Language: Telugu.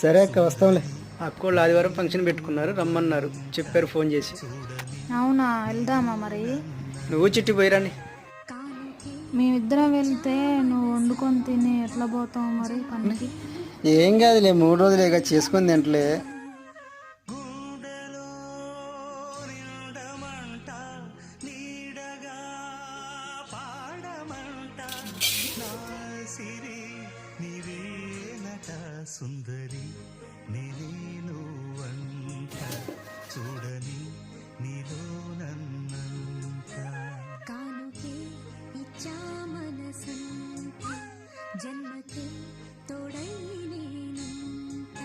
సరే అక్క వస్తాంలే. అక్కోళ్ళు ఆదివారం ఫంక్షన్ పెట్టుకున్నారు, రమ్మన్నారు, చెప్పారు ఫోన్ చేసి. అవునా, వెళ్దామా మరి? నువ్వు చిట్టి పోయిరండి. మేమిద్దరం వెళ్తే నువ్వు వండుకొని తిని ఎట్లా పోతావు మరి పనికి? ఏం కాదులే, 3 రోజులేగా చేసుకుంది ఇంట్లే. సుందరి నేనేను వంట చూడని నీలో నన్నంత కానుకే ఇచ్చా మనసంత జన్మకే తోడై నేనంత.